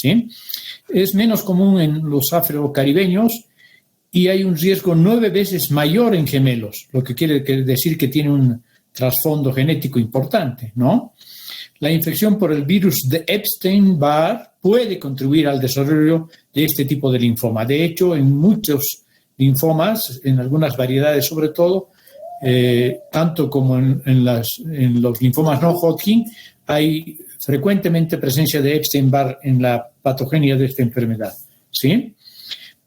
¿sí? Es menos común en los afrocaribeños y hay un riesgo 9 veces mayor en gemelos, lo que quiere decir que tiene un trasfondo genético importante, ¿no? La infección por el virus de Epstein-Barr puede contribuir al desarrollo de este tipo de linfoma. De hecho, en muchos linfomas, en algunas variedades sobre todo, tanto como en los linfomas no Hodgkin, hay frecuentemente presencia de Epstein-Barr en la patogenia de esta enfermedad, ¿sí?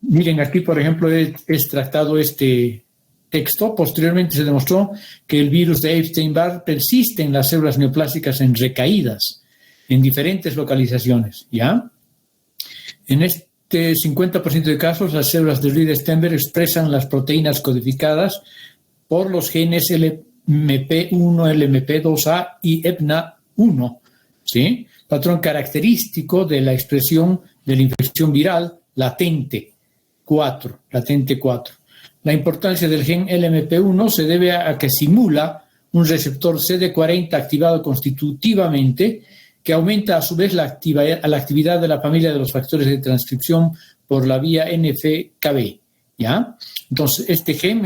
Miren, aquí, por ejemplo, he extractado este texto. Posteriormente se demostró que el virus de Epstein-Barr persiste en las células neoplásicas en recaídas, en diferentes localizaciones, ¿ya? En este 50% de casos, las células de Reed-Steinberg expresan las proteínas codificadas por los genes LMP1, LMP2A y EBNA1, ¿sí? Patrón característico de la expresión de la infección viral latente 4. La importancia del gen LMP1 se debe a que simula un receptor CD40 activado constitutivamente que aumenta a su vez la actividad de la familia de los factores de transcripción por la vía NF-κB, ¿ya? Entonces, este gen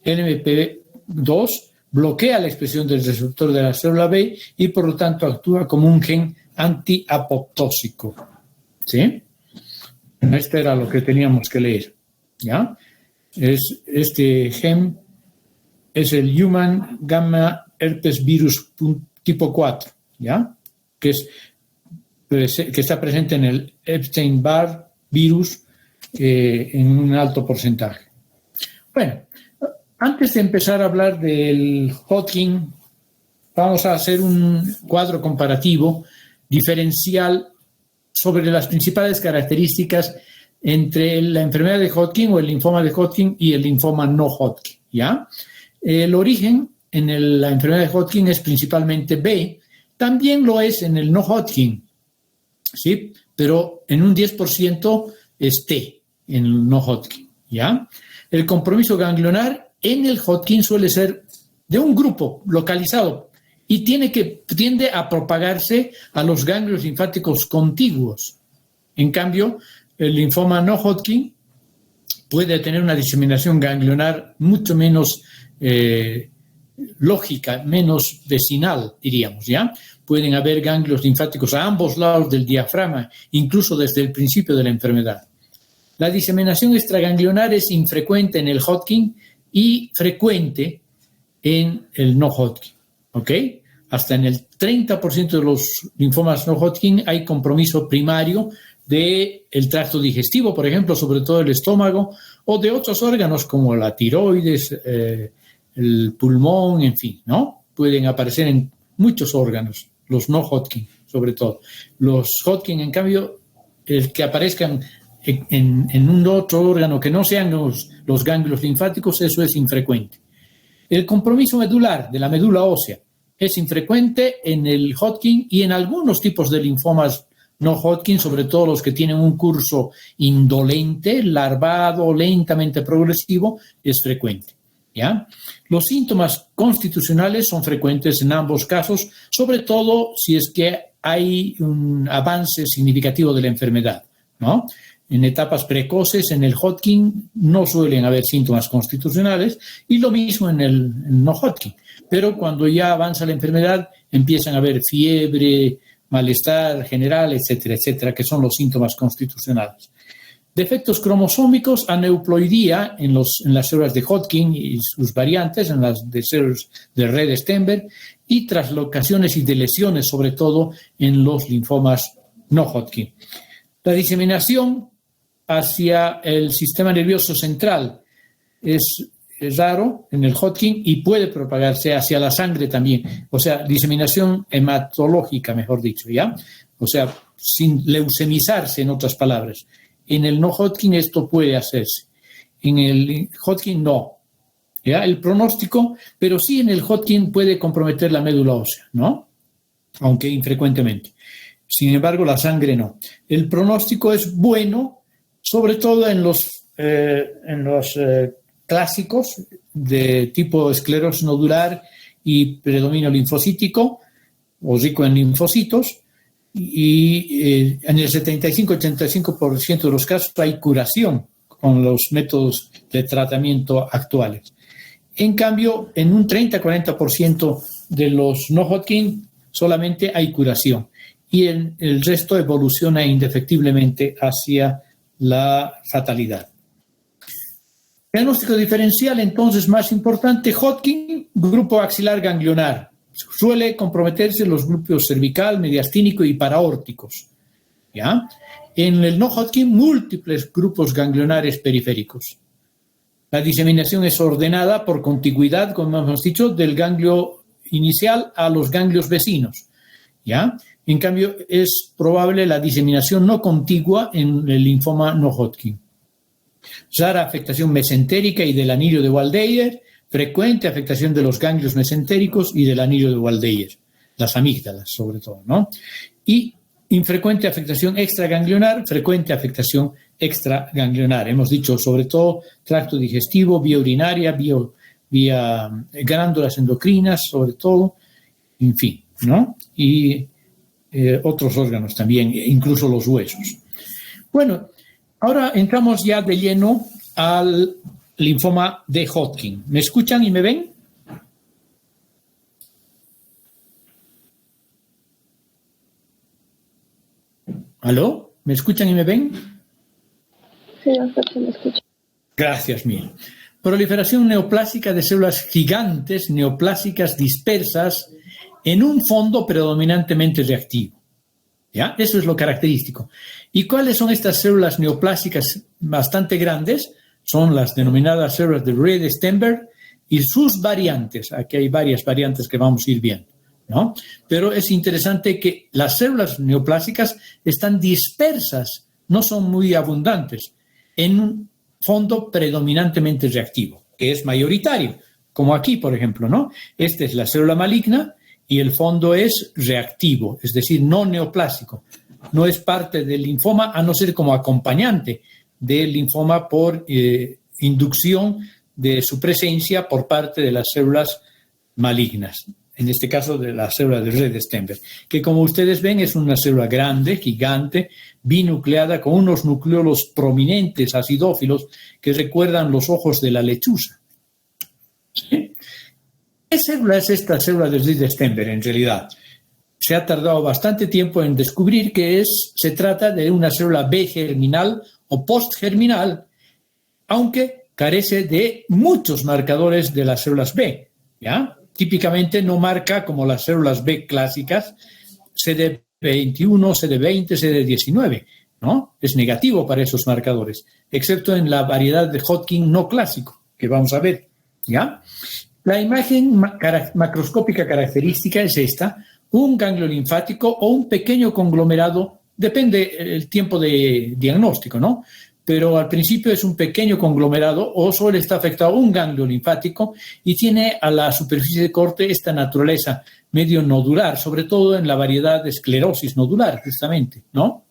LMP2 bloquea la expresión del receptor de la célula B y por lo tanto actúa como un gen antiapoptósico, ¿sí? Este era lo que teníamos que leer, ¿ya? Este gen es el Human Gamma Herpes Virus tipo 4, ¿ya? Que está presente en el Epstein-Barr virus en un alto porcentaje. Bueno, antes de empezar a hablar del Hodgkin, vamos a hacer un cuadro comparativo diferencial sobre las principales características entre la enfermedad de Hodgkin o el linfoma de Hodgkin y el linfoma no Hodgkin, ¿ya? El origen en la enfermedad de Hodgkin es principalmente B, también lo es en el no Hodgkin, ¿sí? Pero en un 10% es T en el no Hodgkin, ¿ya? El compromiso ganglionar en el Hodgkin suele ser de un grupo localizado y tiende a propagarse a los ganglios linfáticos contiguos. En cambio, el linfoma no Hodgkin puede tener una diseminación ganglionar mucho menos lógica, menos vecinal, diríamos, ¿ya? Pueden haber ganglios linfáticos a ambos lados del diafragma, incluso desde el principio de la enfermedad. La diseminación extraganglionar es infrecuente en el Hodgkin y frecuente en el no Hodgkin, ¿ok? Hasta en el 30% de los linfomas no Hodgkin hay compromiso primario del tracto digestivo, por ejemplo, sobre todo el estómago, o de otros órganos como la tiroides, el pulmón, en fin, ¿no? Pueden aparecer en muchos órganos, los no Hodgkin, sobre todo. Los Hodgkin, en cambio, el que aparezcan en un otro órgano que no sean los ganglios linfáticos, eso es infrecuente. El compromiso medular de la médula ósea es infrecuente en el Hodgkin y en algunos tipos de linfomas no Hodgkin, sobre todo los que tienen un curso indolente, larvado, lentamente progresivo, es frecuente, ¿ya? Los síntomas constitucionales son frecuentes en ambos casos, sobre todo si es que hay un avance significativo de la enfermedad, ¿no? En etapas precoces, en el Hodgkin, no suelen haber síntomas constitucionales y lo mismo en el no Hodgkin. Pero cuando ya avanza la enfermedad, empiezan a haber fiebre, malestar general, etcétera, etcétera, que son los síntomas constitucionales. Defectos cromosómicos, aneuploidía en las células de Hodgkin y sus variantes, en las de células de Reed-Steinberg, y traslocaciones y deleciones, sobre todo en los linfomas no Hodgkin. La diseminación hacia el sistema nervioso central es raro en el Hodgkin y puede propagarse hacia la sangre también. O sea, diseminación hematológica, mejor dicho, ¿ya? O sea, sin leucemizarse, en otras palabras. En el no Hodgkin esto puede hacerse. En el Hodgkin no. ¿Ya? El pronóstico, pero sí en el Hodgkin puede comprometer la médula ósea, ¿no? Aunque infrecuentemente. Sin embargo, la sangre no. El pronóstico es bueno, sobre todo en los clásicos de tipo esclerosis nodular y predominio linfocítico o rico en linfocitos. y en el 75-85% de los casos hay curación con los métodos de tratamiento actuales. En cambio, en un 30-40% de los no Hodgkin solamente hay curación y el resto evoluciona indefectiblemente hacia la fatalidad. Diagnóstico diferencial, entonces, más importante: Hodgkin, grupo axilar ganglionar. Suele comprometerse los grupos cervical, mediastínico y paraórticos. ¿Ya? En el no Hodgkin, múltiples grupos ganglionares periféricos. La diseminación es ordenada por contigüidad, como hemos dicho, del ganglio inicial a los ganglios vecinos. ¿Ya? En cambio, es probable la diseminación no contigua en el linfoma no Hodgkin. Rara afectación mesentérica y del anillo de Waldeyer, frecuente afectación de los ganglios mesentéricos y del anillo de Waldeyer, las amígdalas sobre todo, ¿no? Y infrecuente afectación extraganglionar, frecuente afectación extraganglionar. Hemos dicho sobre todo tracto digestivo, vía urinaria, vía glándulas endocrinas, sobre todo, en fin, ¿no? Y otros órganos también, incluso los huesos. Bueno, ahora entramos ya de lleno al linfoma de Hodgkin. ¿Me escuchan y me ven? ¿Aló? ¿Me escuchan y me ven? Sí, doctor, se me escucha. Gracias, mil. Proliferación neoplásica de células gigantes, neoplásicas dispersas en un fondo predominantemente reactivo. ¿Ya? Eso es lo característico. ¿Y cuáles son estas células neoplásicas bastante grandes? Son las denominadas células de Reed-Stenberg y sus variantes. Aquí hay varias variantes que vamos a ir viendo, ¿no? Pero es interesante que las células neoplásicas están dispersas, no son muy abundantes, en un fondo predominantemente reactivo, que es mayoritario, como aquí, por ejemplo, ¿no? Esta es la célula maligna y el fondo es reactivo, es decir, no neoplásico. No es parte del linfoma, a no ser como acompañante del linfoma por inducción de su presencia por parte de las células malignas. En este caso, de la célula de Reed-Stenberg, que como ustedes ven es una célula grande, gigante, binucleada, con unos nucleolos prominentes, acidófilos, que recuerdan los ojos de la lechuza. ¿Sí? ¿Qué célula es esta célula de Reed-Stenberg en realidad? Se ha tardado bastante tiempo en descubrir que se trata de una célula B germinal o postgerminal, aunque carece de muchos marcadores de las células B, ¿ya? Típicamente no marca como las células B clásicas CD21, CD20, CD19, ¿no? Es negativo para esos marcadores, excepto en la variedad de Hodgkin no clásico, que vamos a ver, ¿ya? La imagen macroscópica característica es esta: un ganglio linfático o un pequeño conglomerado, depende el tiempo de diagnóstico, ¿no? Pero al principio es un pequeño conglomerado o solo está afectado un ganglio linfático y tiene a la superficie de corte esta naturaleza medio nodular, sobre todo en la variedad de esclerosis nodular, justamente, ¿no?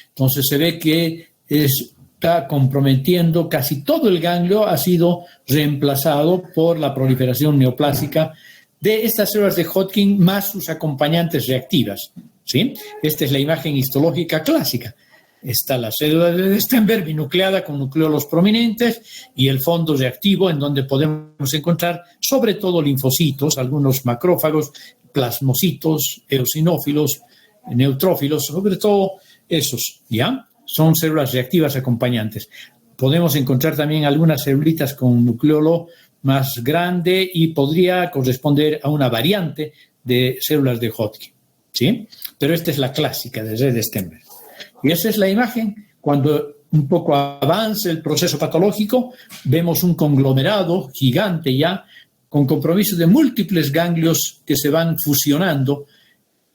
Entonces se ve que está comprometiendo casi todo el ganglio, ha sido reemplazado por la proliferación neoplásica de estas células de Hodgkin más sus acompañantes reactivas, ¿sí? Esta es la imagen histológica clásica. Está la célula de Stenberg binucleada con nucleolos prominentes y el fondo reactivo, en donde podemos encontrar sobre todo linfocitos, algunos macrófagos, plasmocitos, eosinófilos, neutrófilos, sobre todo esos, ¿ya? Son células reactivas acompañantes. Podemos encontrar también algunas celulitas con nucleolo más grande y podría corresponder a una variante de células de Hodgkin, ¿sí? Pero esta es la clásica de Reed-Stenberg. Y esa es la imagen. Cuando un poco avance el proceso patológico, vemos un conglomerado gigante ya, con compromiso de múltiples ganglios que se van fusionando,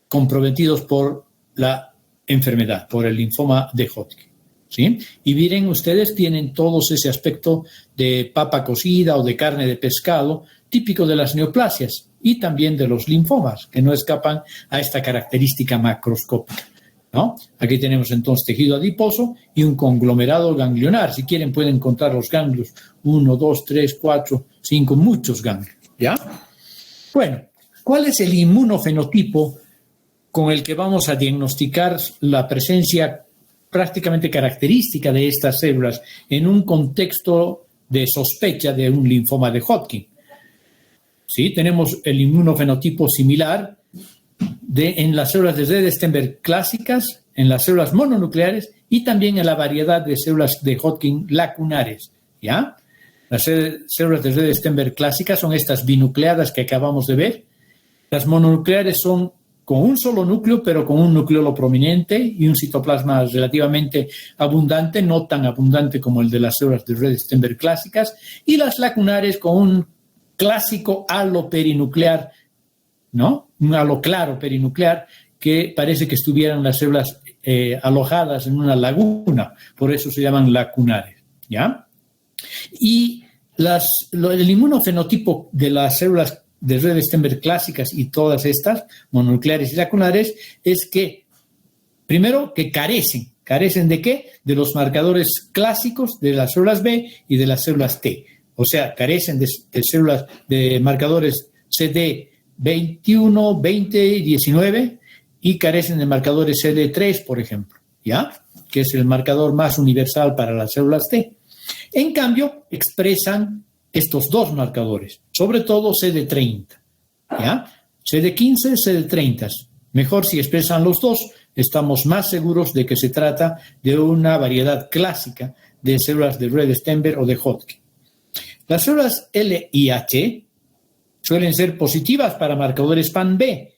comprometidos por la enfermedad, por el linfoma de Hodgkin, ¿sí? Y miren, ustedes tienen todos ese aspecto de papa cocida o de carne de pescado, típico de las neoplasias y también de los linfomas, que no escapan a esta característica macroscópica, ¿no? Aquí tenemos entonces tejido adiposo y un conglomerado ganglionar. Si quieren pueden contar los ganglios, 1, 2, 3, 4, 5, muchos ganglios, ¿ya? Bueno, ¿cuál es el inmunofenotipo con el que vamos a diagnosticar la presencia prácticamente característica de estas células en un contexto de sospecha de un linfoma de Hodgkin. ¿Sí? Tenemos el inmunofenotipo similar en las células de Rede-Sternberg clásicas, en las células mononucleares y también en la variedad de células de Hodgkin lacunares, ¿ya? Las células de Rede-Sternberg clásicas son estas binucleadas que acabamos de ver. Las mononucleares son con un solo núcleo, pero con un nucleolo prominente y un citoplasma relativamente abundante, no tan abundante como el de las células de Rede-Sternberg clásicas, y las lacunares con un clásico halo perinuclear, ¿no? Un halo claro perinuclear que parece que estuvieran las células alojadas en una laguna, por eso se llaman lacunares, ¿ya? Y el inmunofenotipo de las células de Rede-Sternberg clásicas y todas estas, mononucleares y lacunares, es que, primero, que ¿carecen de qué? De los marcadores clásicos de las células B y de las células T. O sea, carecen de células de marcadores CD21, 20 y 19 y carecen de marcadores CD3, por ejemplo, ¿ya? Que es el marcador más universal para las células T. En cambio, expresan estos dos marcadores, sobre todo CD30, ¿ya? CD15, CD30. Mejor si expresan los dos, estamos más seguros de que se trata de una variedad clásica de células de Rede-Sternberg o de Hodgkin. Las células L y H suelen ser positivas para marcadores PAN-B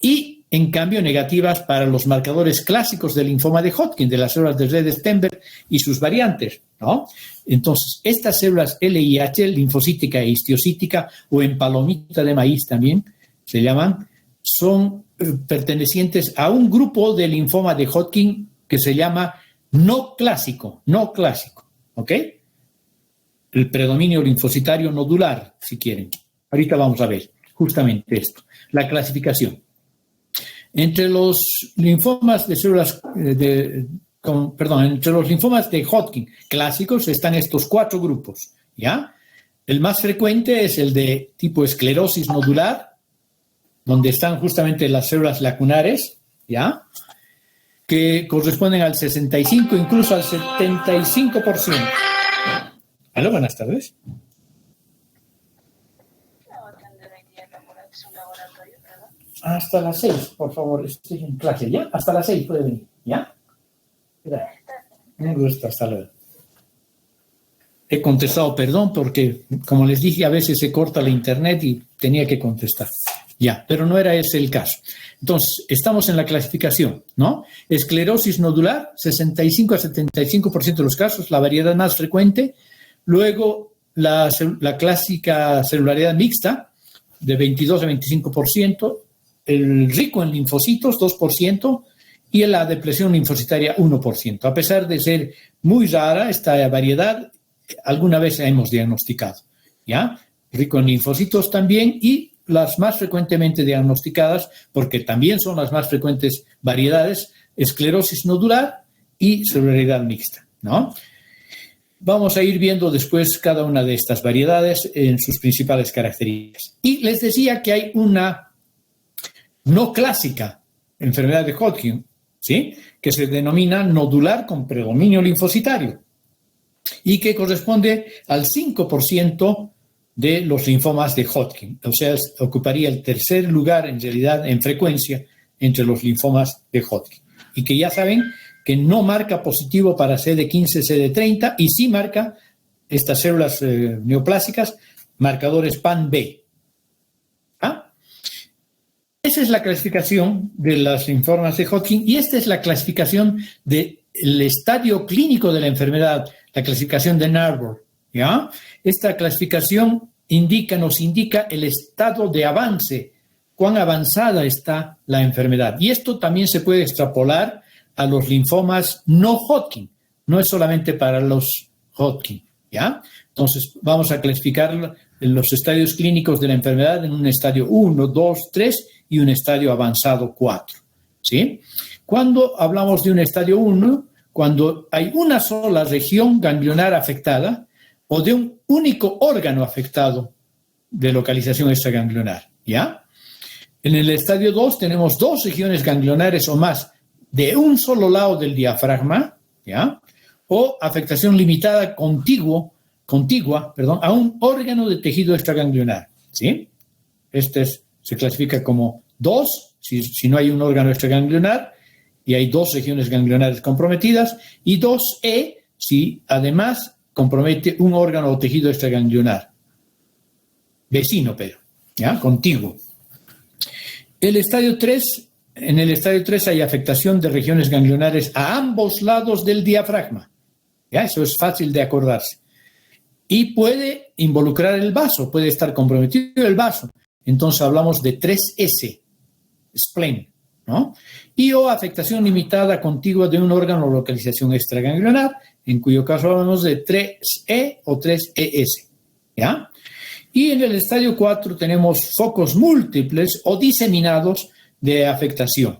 y, en cambio, negativas para los marcadores clásicos del linfoma de Hodgkin, de las células de Rede-Sternberg y sus variantes, ¿no? Entonces, estas células L y H, linfocítica e histiocítica, o en palomita de maíz también se llaman, son pertenecientes a un grupo de linfoma de Hodgkin que se llama no clásico, ¿ok? El predominio linfocitario nodular, si quieren. Ahorita vamos a ver justamente esto, la clasificación. Entre los linfomas de células entre los linfomas de Hodgkin clásicos están estos 4 grupos, ¿ya? El más frecuente es el de tipo esclerosis nodular, donde están justamente las células lacunares, ¿ya? Que corresponden al 65, incluso al 75%. Aló, buenas tardes. Hasta las 6, por favor, estoy en clase, ¿ya? Hasta las 6 puede venir, ¿ya? Un gusto, hasta luego. He contestado, perdón, porque, como les dije, a veces se corta la internet y tenía que contestar. Ya, pero no era ese el caso. Entonces, estamos en la clasificación, ¿no? Esclerosis nodular, 65 a 75% de los casos, la variedad más frecuente. Luego, la clásica celularidad mixta, de 22 a 25%. El rico en linfocitos, 2%. Y la depresión linfocitaria, 1%. A pesar de ser muy rara esta variedad, alguna vez la hemos diagnosticado, ¿ya? Rico en linfocitos también, y las más frecuentemente diagnosticadas, porque también son las más frecuentes variedades, esclerosis nodular y celularidad mixta, ¿no? Vamos a ir viendo después cada una de estas variedades en sus principales características. Y les decía que hay una no clásica enfermedad de Hodgkin, ¿sí? Que se denomina nodular con predominio linfocitario y que corresponde al 5% de los linfomas de Hodgkin. O sea, ocuparía el tercer lugar en realidad en frecuencia entre los linfomas de Hodgkin. Y que ya saben que no marca positivo para CD15, CD30 y sí marca estas células neoplásicas, marcadores PAN-B. ¿Ah? Esa es la clasificación de las linfomas de Hodgkin y esta es la clasificación del estadio clínico de la enfermedad, la clasificación de Narbor, ¿ya? Esta clasificación nos indica el estado de avance, cuán avanzada está la enfermedad. Y esto también se puede extrapolar a los linfomas no Hodgkin, no es solamente para los Hodgkin, ¿ya? Entonces, vamos a clasificar los estadios clínicos de la enfermedad en un estadio 1, 2, 3 y un estadio avanzado 4, ¿sí? Cuando hablamos de un estadio 1, cuando hay una sola región ganglionar afectada o de un único órgano afectado de localización extraganglionar, ¿ya? En el estadio 2 tenemos 2 regiones ganglionares o más de un solo lado del diafragma, ¿ya? O afectación limitada contigua, a un órgano de tejido extraganglionar, ¿sí? Se clasifica como 2, si no hay un órgano extraganglionar y hay 2 regiones ganglionares comprometidas, y 2E si además compromete un órgano o tejido extraganglionar. Vecino, pero, ¿ya? Contiguo. En el estadio 3 hay afectación de regiones ganglionares a ambos lados del diafragma. ¿Ya? Eso es fácil de acordarse. Y puede involucrar el vaso, puede estar comprometido el vaso. Entonces hablamos de 3S, spleen, ¿no? Y o afectación limitada contigua de un órgano o localización extraganglionar, en cuyo caso hablamos de 3E o 3ES, ¿ya? Y en el estadio 4 tenemos focos múltiples o diseminados de afectación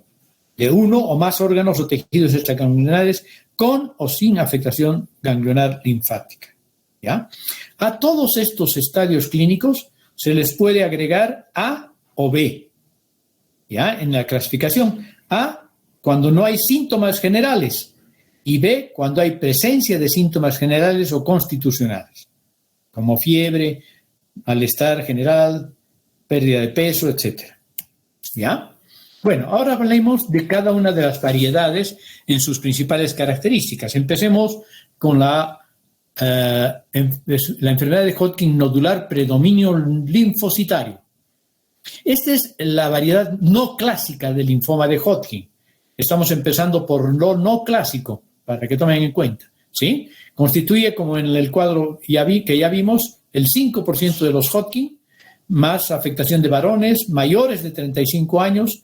de uno o más órganos o tejidos extraganglionares con o sin afectación ganglionar linfática, ¿ya? A todos estos estadios clínicos se les puede agregar A o B, ¿ya? En la clasificación. A, cuando no hay síntomas generales, y B, cuando hay presencia de síntomas generales o constitucionales, como fiebre, malestar general, pérdida de peso, etc. ¿Ya? Bueno, ahora hablemos de cada una de las variedades en sus principales características. Empecemos con la enfermedad de Hodgkin nodular predominio linfocitario. Esta es la variedad no clásica del linfoma de Hodgkin. Estamos empezando por lo no clásico, para que tomen en cuenta, ¿sí? Constituye, como en el cuadro que ya vimos, el 5% de los Hodgkin, más afectación de varones mayores de 35 años,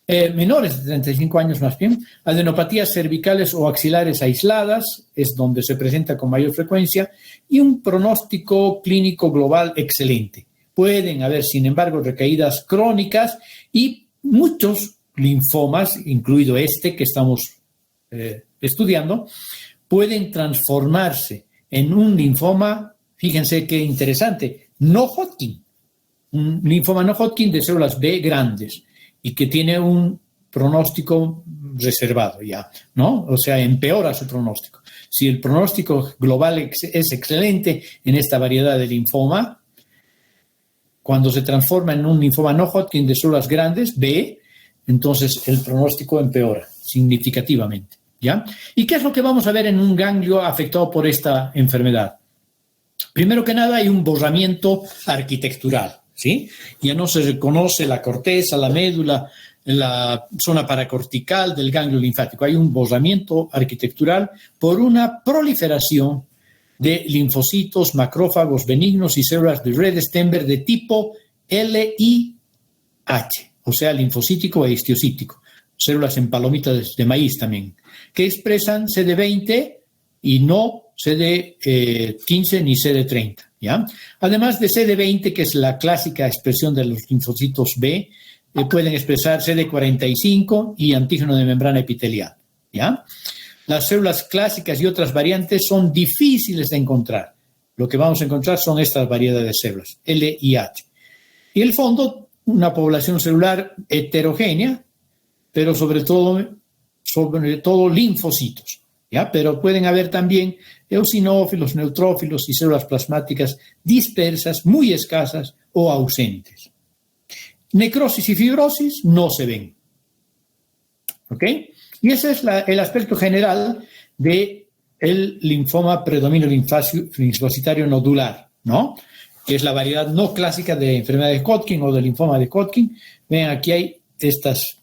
menores de 35 años más bien, adenopatías cervicales o axilares aisladas, es donde se presenta con mayor frecuencia, y un pronóstico clínico global excelente. Pueden haber, sin embargo, recaídas crónicas y muchos linfomas, incluido este que estamos estudiando, pueden transformarse en un linfoma, fíjense qué interesante, no Hodgkin, un linfoma no Hodgkin de células B grandes y que tiene un pronóstico reservado ya, ¿no? O sea, empeora su pronóstico. Si el pronóstico global es excelente en esta variedad de linfoma, cuando se transforma en un linfoma no Hodgkin de células grandes, B, entonces el pronóstico empeora significativamente, ¿ya? ¿Y qué es lo que vamos a ver en un ganglio afectado por esta enfermedad? Primero que nada, hay un borramiento arquitectural, ¿sí? Ya no se reconoce la corteza, la médula, la zona paracortical del ganglio linfático. Hay un borramiento arquitectural por una proliferación de linfocitos, macrófagos benignos y células de Redi-Steinberg de tipo LIH, o sea, linfocítico e histiocítico. Células en palomitas de maíz también, que expresan CD20 y no CD15 ni CD30, ¿ya? Además de CD20, que es la clásica expresión de los linfocitos B, pueden expresar CD45 y antígeno de membrana epitelial, ¿ya? Las células clásicas y otras variantes son difíciles de encontrar. Lo que vamos a encontrar son estas variedades de células, LIH. Y el fondo, una población celular heterogénea, pero sobre todo linfocitos, ¿ya? Pero pueden haber también eosinófilos, neutrófilos y células plasmáticas dispersas, muy escasas o ausentes. Necrosis y fibrosis no se ven, ¿ok? Y ese es el aspecto general del linfoma predominio linfocitario nodular, ¿no? Que es la variedad no clásica de enfermedad de Hodgkin o de linfoma de Hodgkin. Ven, aquí hay estas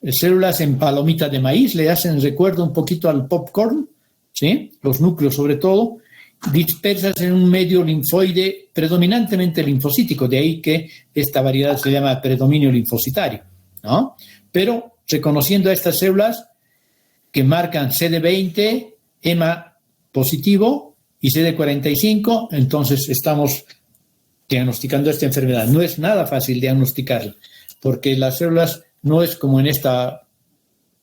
células en palomita de maíz, le hacen recuerdo un poquito al popcorn, ¿sí? Los núcleos sobre todo, dispersas en un medio linfoide predominantemente linfocítico, de ahí que esta variedad se llama predominio linfocitario, ¿no? Pero reconociendo a estas células que marcan CD20, EMA positivo y CD45, entonces estamos diagnosticando esta enfermedad. No es nada fácil diagnosticarla, porque las células no es como en esta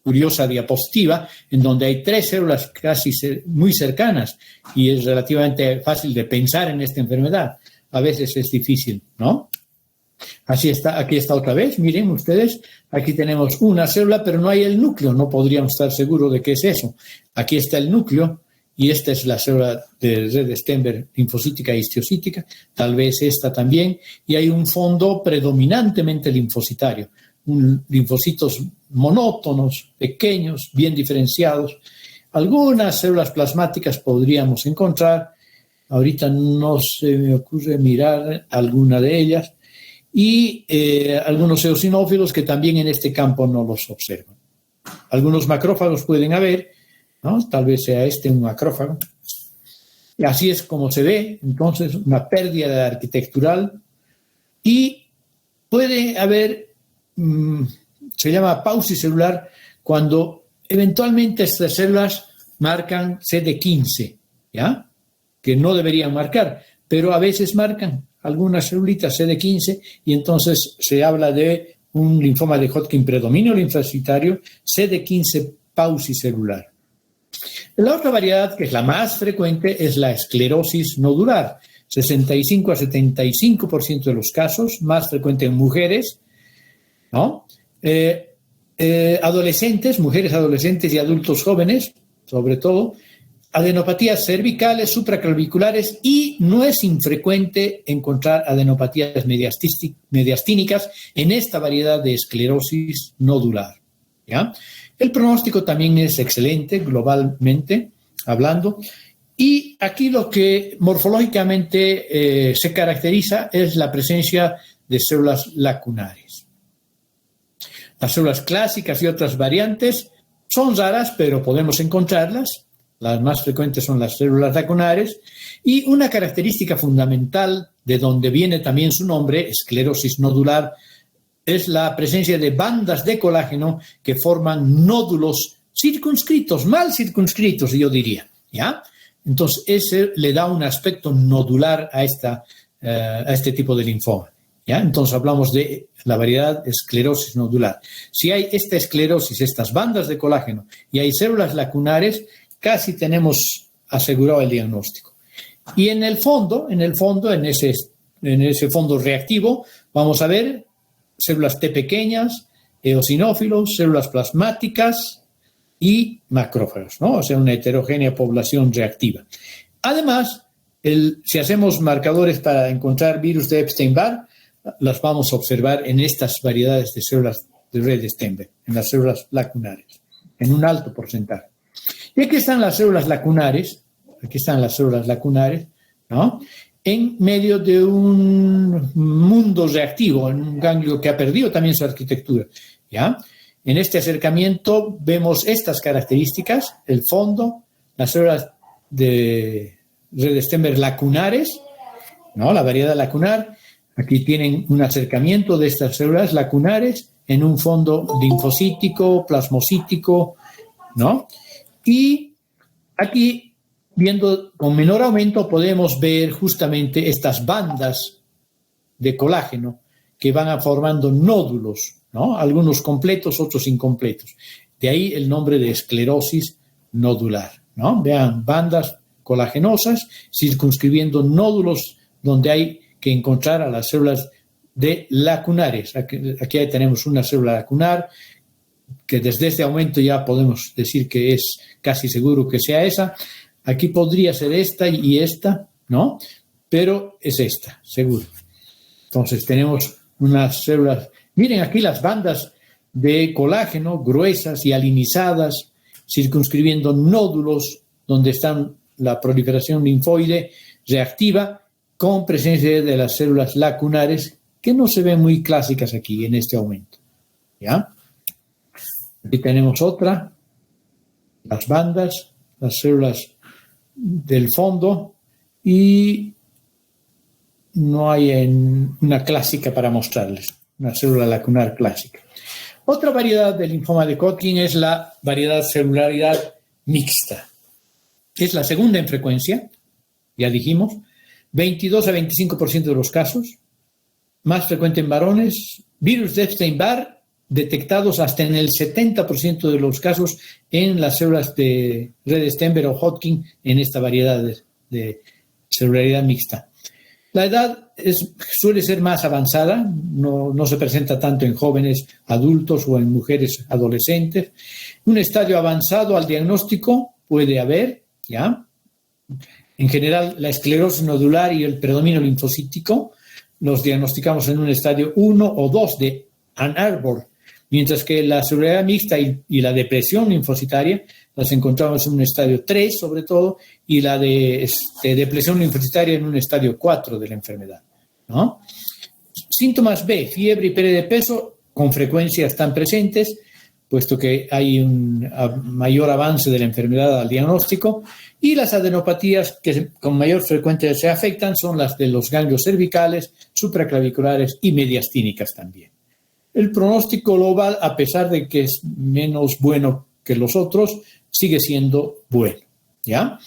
curiosa diapositiva, en donde hay 3 células casi muy cercanas y es relativamente fácil de pensar en esta enfermedad. A veces es difícil, ¿no? Así está, aquí está otra vez, miren ustedes, aquí tenemos una célula, pero no hay el núcleo, no podríamos estar seguros de qué es eso. Aquí está el núcleo, y esta es la célula de red de Stenberg linfocítica e histiocytica, tal vez esta también, y hay un fondo predominantemente linfocitario, linfocitos monótonos, pequeños, bien diferenciados. Algunas células plasmáticas podríamos encontrar, ahorita no se me ocurre mirar alguna de ellas, y algunos eosinófilos que también en este campo no los observan. Algunos macrófagos pueden haber, ¿no? Tal vez sea este un macrófago. Y así es como se ve, entonces, una pérdida arquitectural. Y puede haber, se llama pausicelular, cuando eventualmente estas células marcan CD15, ¿ya? Que no deberían marcar, pero a veces marcan algunas celulitas CD15 y entonces se habla de un linfoma de Hodgkin predominio linfocitario, CD15 pausicelular. La otra variedad, que es la más frecuente, es la esclerosis nodular. 65 a 75% de los casos, más frecuente en mujeres, ¿no? Adolescentes, mujeres adolescentes y adultos jóvenes, sobre todo, adenopatías cervicales, supraclaviculares, y no es infrecuente encontrar adenopatías mediastínicas en esta variedad de esclerosis nodular, ¿ya? El pronóstico también es excelente, globalmente hablando, y aquí lo que morfológicamente se caracteriza es la presencia de células lacunares. Las células clásicas y otras variantes son raras, pero podemos encontrarlas. Las más frecuentes son las células lacunares, y una característica fundamental de donde viene también su nombre, esclerosis nodular, es la presencia de bandas de colágeno que forman nódulos circunscritos, mal circunscritos, yo diría, ¿ya? Entonces, ese le da un aspecto nodular a este tipo de linfoma, ¿ya? Entonces, hablamos de la variedad esclerosis nodular. Si hay esta esclerosis, estas bandas de colágeno, y hay células lacunares, casi tenemos asegurado el diagnóstico. Y en ese fondo reactivo, vamos a ver células T pequeñas, eosinófilos, células plasmáticas y macrófagos, ¿no? O sea, una heterogénea población reactiva. Además, si hacemos marcadores para encontrar virus de Epstein-Barr, las vamos a observar en estas variedades de células de red de Stenberg, en las células lacunares, en un alto porcentaje. Y aquí están las células lacunares, ¿no? En medio de un mundo reactivo, en un ganglio que ha perdido también su arquitectura, ¿ya? En este acercamiento vemos estas características, el fondo, las células de red de Stenberg lacunares, ¿no? La variedad lacunar. Aquí tienen un acercamiento de estas células lacunares en un fondo linfocítico, plasmocítico, ¿no? Y aquí, viendo con menor aumento, podemos ver justamente estas bandas de colágeno que van formando nódulos, ¿no? Algunos completos, otros incompletos. De ahí el nombre de esclerosis nodular, ¿no? Vean, bandas colagenosas circunscribiendo nódulos donde hay que encontrar a las células de lacunares. Aquí tenemos una célula lacunar, que desde este aumento ya podemos decir que es casi seguro que sea esa. Aquí podría ser esta y esta, ¿no? Pero es esta, seguro. Entonces tenemos unas células. Miren aquí las bandas de colágeno gruesas y alinizadas, circunscribiendo nódulos donde están la proliferación linfoide reactiva con presencia de las células lacunares que no se ven muy clásicas aquí en este aumento, ¿ya? Aquí tenemos otra, las bandas, las células del fondo, y no hay una clásica para mostrarles, una célula lacunar clásica. Otra variedad del linfoma de Hodgkin es la variedad celularidad mixta. Es la segunda en frecuencia, ya dijimos, 22 a 25% de los casos, más frecuente en varones, virus de Epstein-Barr detectados hasta en el 70% de los casos en las células de red Stenberg o Hodgkin en esta variedad de celularidad mixta. La edad suele ser más avanzada, no se presenta tanto en jóvenes adultos o en mujeres adolescentes. Un estadio avanzado al diagnóstico puede haber, ¿ya? En general, la esclerosis nodular y el predominio linfocítico los diagnosticamos en un estadio 1 o 2 de Ann Arbor, mientras que la celularidad mixta y la depresión linfocitaria las encontramos en un estadio 3, sobre todo, y la de depresión linfocitaria en un estadio 4 de la enfermedad, ¿no? Síntomas B, fiebre y pérdida de peso, con frecuencia están presentes, puesto que hay un mayor avance de la enfermedad al diagnóstico, y las adenopatías que con mayor frecuencia se afectan son las de los ganglios cervicales, supraclaviculares y mediastínicas también. El pronóstico global, a pesar de que es menos bueno que los otros, sigue siendo bueno, ¿ya?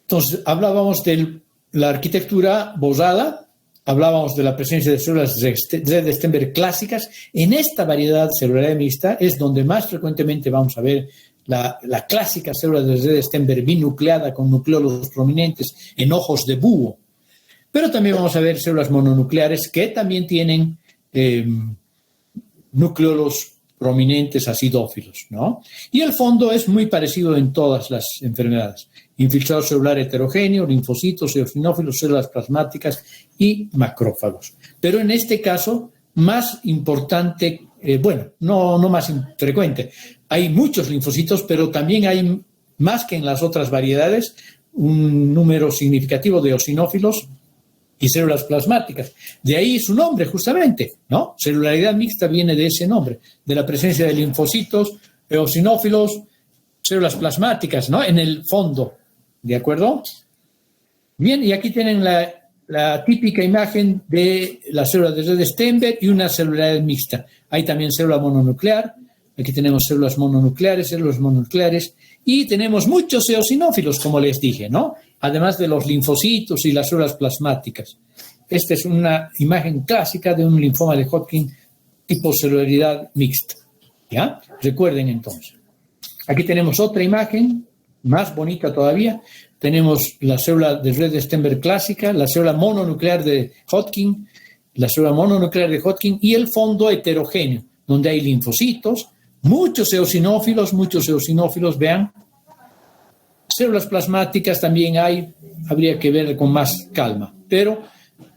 Entonces, hablábamos de la arquitectura bosada, hablábamos de la presencia de células de Stenberg clásicas. En esta variedad celular mixta es donde más frecuentemente vamos a ver la clásica célula de Stenberg binucleada con nucleolos prominentes en ojos de búho. Pero también vamos a ver células mononucleares que también tienen nucleolos prominentes acidófilos, ¿no? Y el fondo es muy parecido en todas las enfermedades. Infiltrado celular heterogéneo, linfocitos, eosinófilos, células plasmáticas y macrófagos. Pero en este caso, más importante, no más frecuente. Hay muchos linfocitos, pero también hay, más que en las otras variedades, un número significativo de eosinófilos y células plasmáticas. De ahí su nombre, justamente, ¿no? Celularidad mixta viene de ese nombre, de la presencia de linfocitos, eosinófilos, células plasmáticas, ¿no? En el fondo, ¿de acuerdo? Bien, y aquí tienen la típica imagen de las células de Stenberg y una celularidad mixta. Hay también célula mononuclear, aquí tenemos células mononucleares, y tenemos muchos eosinófilos, como les dije, ¿no? Además de los linfocitos y las células plasmáticas. Esta es una imagen clásica de un linfoma de Hodgkin tipo celularidad mixta, ¿ya? Recuerden entonces. Aquí tenemos otra imagen, más bonita todavía. Tenemos la célula de red de Stenberg clásica, la célula mononuclear de Hodgkin, y el fondo heterogéneo, donde hay linfocitos, muchos eosinófilos, vean. Células plasmáticas también habría que ver con más calma, pero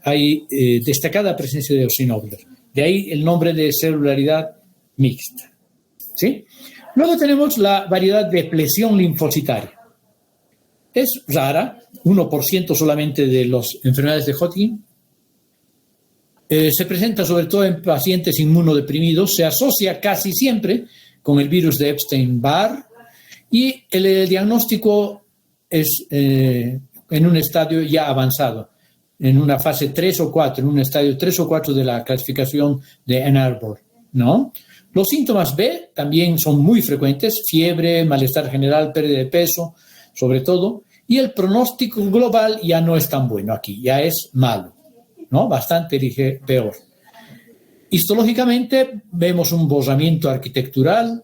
hay destacada presencia de eosinófilos. De ahí el nombre de celularidad mixta, ¿sí? Luego tenemos la variedad de depresión linfocitaria. Es rara, 1% solamente de las enfermedades de Hodgkin. Se presenta sobre todo en pacientes inmunodeprimidos, se asocia casi siempre con el virus de Epstein-Barr, y el diagnóstico es en un estadio ya avanzado, en una fase 3 o 4, en un estadio 3 o 4 de la clasificación de Ann Arbor, ¿no? Los síntomas B también son muy frecuentes, fiebre, malestar general, pérdida de peso, sobre todo, y el pronóstico global ya no es tan bueno aquí, ya es malo, ¿no? Bastante peor. Histológicamente vemos un borramiento arquitectural,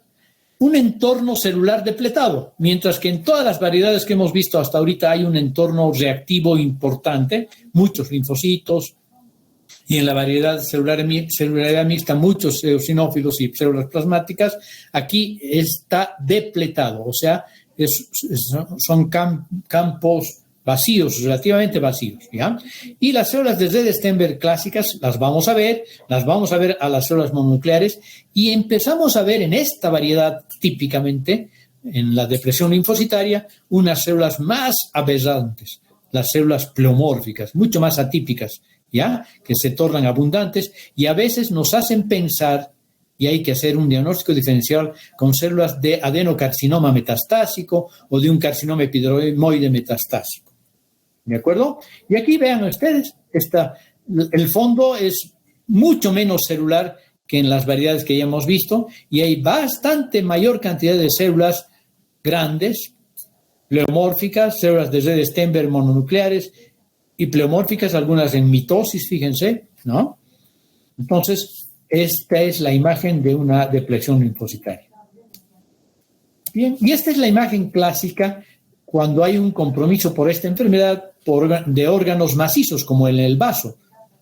un entorno celular depletado, mientras que en todas las variedades que hemos visto hasta ahorita hay un entorno reactivo importante, muchos linfocitos, y en la variedad celularidad mixta muchos eosinófilos y células plasmáticas. Aquí está depletado, o sea, son campos vacíos, relativamente vacíos, ¿ya? Y las células de red Stenberg clásicas las vamos a ver a las células mononucleares, y empezamos a ver en esta variedad típicamente, en la depresión linfocitaria, unas células más aberrantes, las células pleomórficas, mucho más atípicas, ¿ya? Que se tornan abundantes y a veces nos hacen pensar, y hay que hacer un diagnóstico diferencial con células de adenocarcinoma metastásico o de un carcinoma epidermoide metastásico. ¿De acuerdo? Y aquí vean ustedes, el fondo es mucho menos celular que en las variedades que ya hemos visto, y hay bastante mayor cantidad de células grandes, pleomórficas, células de red Stenberg mononucleares y pleomórficas, algunas en mitosis, fíjense, ¿no? Entonces, esta es la imagen de una depresión linfocitaria. Bien, y esta es la imagen clásica cuando hay un compromiso por esta enfermedad de órganos macizos, como en el vaso.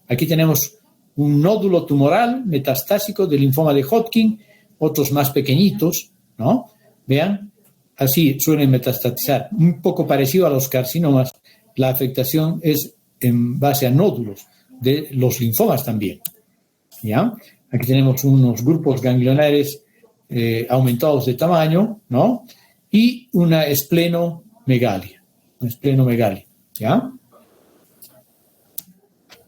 Aquí tenemos un nódulo tumoral metastásico de linfoma de Hodgkin, otros más pequeñitos, ¿no? Vean, así suelen metastatizar. Un poco parecido a los carcinomas, la afectación es en base a nódulos de los linfomas también, ¿ya? Aquí tenemos unos grupos ganglionares aumentados de tamaño, ¿no? Y una esplenomegalia, ¿ya?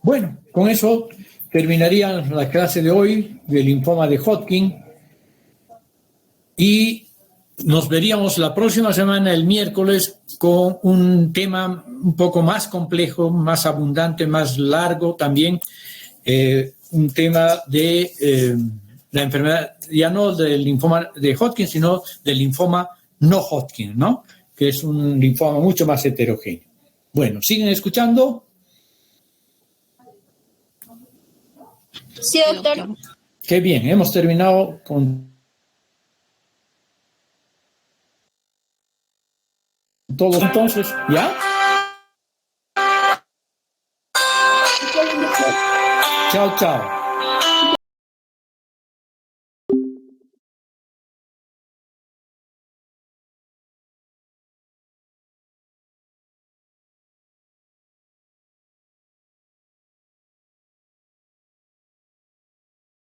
Bueno, con eso terminaría la clase de hoy del linfoma de Hodgkin y nos veríamos la próxima semana, el miércoles, con un tema un poco más complejo, más abundante, más largo también, un tema de la enfermedad, ya no del linfoma de Hodgkin, sino del linfoma no Hodgkin, ¿no? Que es un linfoma mucho más heterogéneo. Bueno, ¿siguen escuchando? Sí, doctor. Qué bien, hemos terminado con todos entonces, ¿ya? Chao, chao.